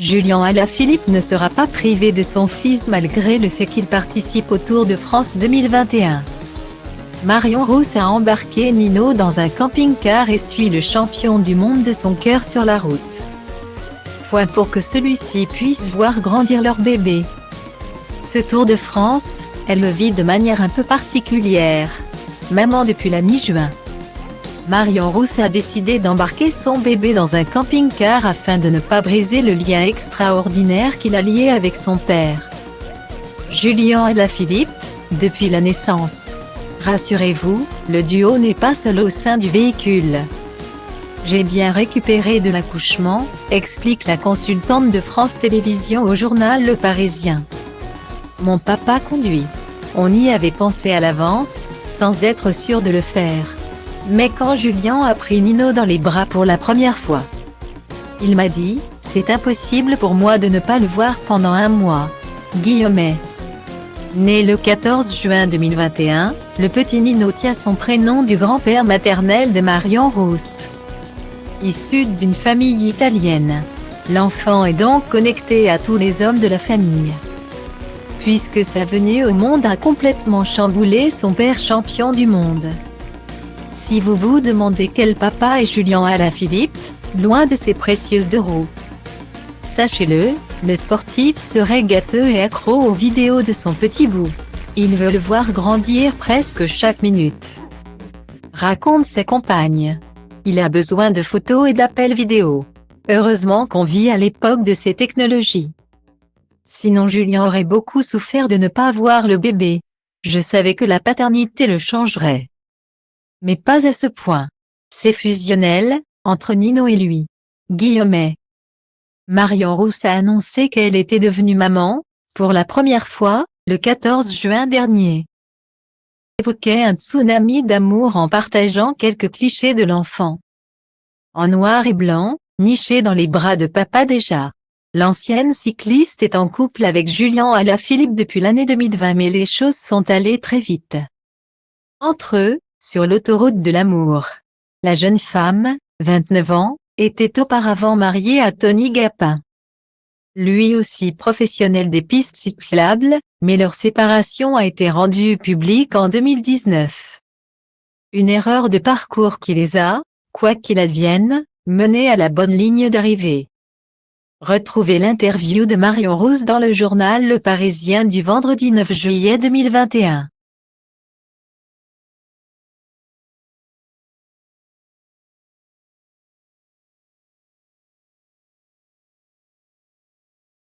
Julien Alaphilippe ne sera pas privé de son fils malgré le fait qu'il participe au Tour de France 2021. Marion Rousse a embarqué Nino dans un camping-car et suit le champion du monde de son cœur sur la route. Point pour que celui-ci puisse voir grandir leur bébé. Ce Tour de France, elle le vit de manière un peu particulière. Maman depuis la mi-juin. Marion Rousse a décidé d'embarquer son bébé dans un camping-car afin de ne pas briser le lien extraordinaire qui l'a lié avec son père. Julien Alaphilippe, depuis la naissance. Rassurez-vous, le duo n'est pas seul au sein du véhicule. J'ai bien récupéré de l'accouchement, explique la consultante de France Télévisions au journal Le Parisien. Mon papa conduit. On y avait pensé à l'avance, sans être sûr de le faire. Mais quand Julien a pris Nino dans les bras pour la première fois, il m'a dit, c'est impossible pour moi de ne pas le voir pendant un mois. Guillemets. Né le 14 juin 2021, le petit Nino tient son prénom du grand-père maternel de Marion Rousse. Issu d'une famille italienne, l'enfant est donc connecté à tous les hommes de la famille. Puisque sa venue au monde a complètement chamboulé son père champion du monde. Si vous vous demandez quel papa est Julien Alaphilippe, loin de ses précieuses 2 roues. Sachez-le, le sportif serait gâteux et accro aux vidéos de son petit bout. Il veut le voir grandir presque chaque minute. Raconte ses compagnes. Il a besoin de photos et d'appels vidéo. Heureusement qu'on vit à l'époque de ces technologies. Sinon Julien aurait beaucoup souffert de ne pas voir le bébé. Je savais que la paternité le changerait. Mais pas à ce point. C'est fusionnel, entre Nino et lui. Guillemets. Marion Rousse a annoncé qu'elle était devenue maman, pour la première fois, le 14 juin dernier. Évoquait un tsunami d'amour en partageant quelques clichés de l'enfant. En noir et blanc, niché dans les bras de papa déjà. L'ancienne cycliste est en couple avec Julien Alaphilippe depuis l'année 2020 mais les choses sont allées très vite. Entre eux, sur l'autoroute de l'amour. La jeune femme, 29 ans, était auparavant mariée à Tony Gapin. Lui aussi professionnel des pistes cyclables, mais leur séparation a été rendue publique en 2019. Une erreur de parcours qui les a, quoi qu'il advienne, menés à la bonne ligne d'arrivée. Retrouvez l'interview de Marion Rousse dans le journal Le Parisien du vendredi 9 juillet 2021.